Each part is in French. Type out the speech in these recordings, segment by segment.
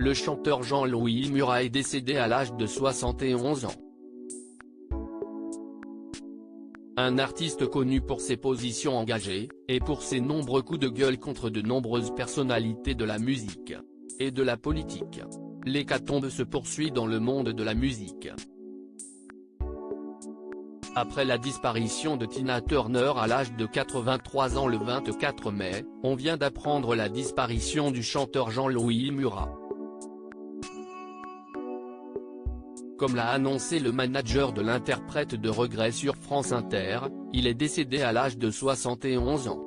le chanteur Jean-Louis Murat est décédé à l'âge de 71 ans. Un artiste connu pour ses positions engagées, et pour ses nombreux coups de gueule contre de nombreuses personnalités de la musique et de la politique. L'hécatombe se poursuit dans le monde de la musique. Après la disparition de Tina Turner à l'âge de 83 ans le 24 mai, on vient d'apprendre la disparition du chanteur Jean-Louis Murat. Comme l'a annoncé le manager de l'interprète de Regret sur France Inter, il est décédé à l'âge de 71 ans.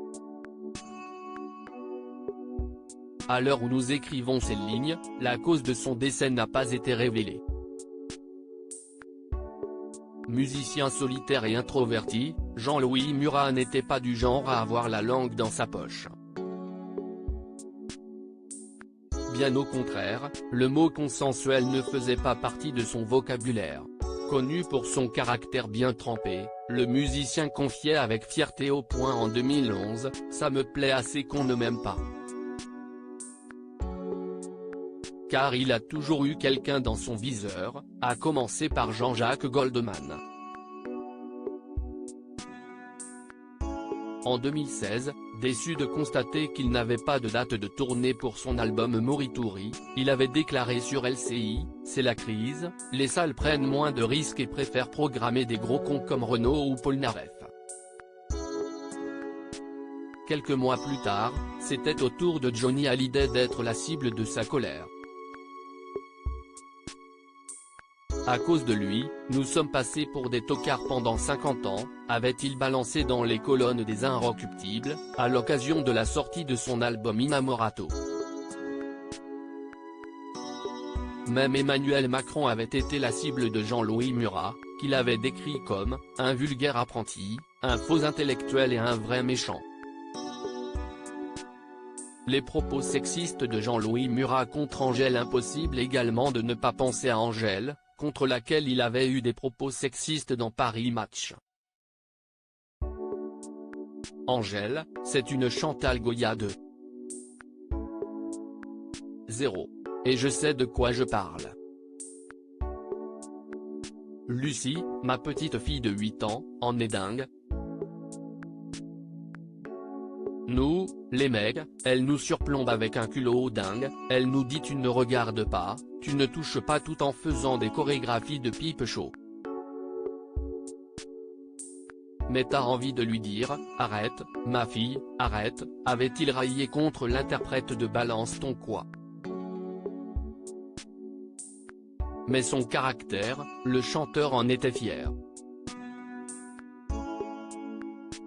À l'heure où nous écrivons ces lignes, la cause de son décès n'a pas été révélée. Musicien solitaire et introverti, Jean-Louis Murat n'était pas du genre à avoir la langue dans sa poche. Bien au contraire, le mot consensuel ne faisait pas partie de son vocabulaire. Connu pour son caractère bien trempé, le musicien confiait avec fierté au Point en 2011, « Ça me plaît assez qu'on ne m'aime pas ». Car il a toujours eu quelqu'un dans son viseur, à commencer par Jean-Jacques Goldman. En 2016, déçu de constater qu'il n'avait pas de date de tournée pour son album Morituri, il avait déclaré sur LCI, « C'est la crise, les salles prennent moins de risques et préfèrent programmer des gros cons comme Renaud ou Polnareff ». Quelques mois plus tard, c'était au tour de Johnny Hallyday d'être la cible de sa colère. À cause de lui, nous sommes passés pour des tocards pendant 50 ans, avait-il balancé dans les colonnes des Inrecuptibles, à l'occasion de la sortie de son album Innamorato. Même Emmanuel Macron avait été la cible de Jean-Louis Murat, qu'il avait décrit comme « un vulgaire apprenti, un faux intellectuel et un vrai méchant ». Les propos sexistes de Jean-Louis Murat contre Angèle, impossible également de ne pas penser à Angèle, contre laquelle il avait eu des propos sexistes dans Paris Match. Angèle, c'est une Chantal Goya de 0. Et je sais de quoi je parle. Lucie, ma petite fille de 8 ans, en est dingue. Nous, les mecs, elle nous surplombe avec un culot dingue, elle nous dit tu ne regardes pas, tu ne touches pas tout en faisant des chorégraphies de pipe show. Mais t'as envie de lui dire, arrête, ma fille, arrête, avait-il raillé contre l'interprète de Balance ton quoi. Mais son caractère, le chanteur en était fier.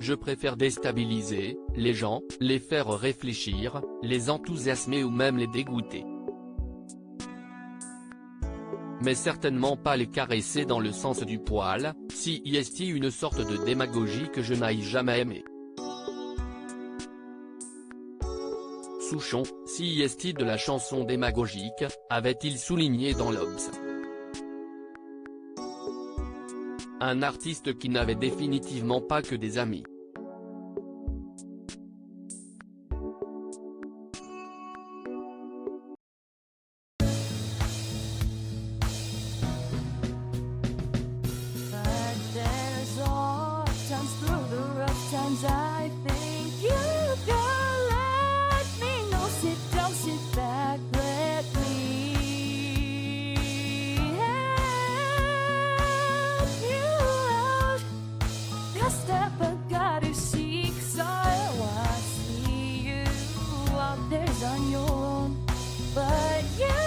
Je préfère déstabiliser les gens, les faire réfléchir, les enthousiasmer ou même les dégoûter. Mais certainement pas les caresser dans le sens du poil, si est une sorte de démagogie que je n'aille jamais aimé. Souchon, si est de la chanson démagogique, avait-il souligné dans l'Obs. Un artiste qui n'avait définitivement pas que des amis. I think you can let me know. Sit down, sit back, let me help you out. The step I gotta seek, so I see you out there on your own, but you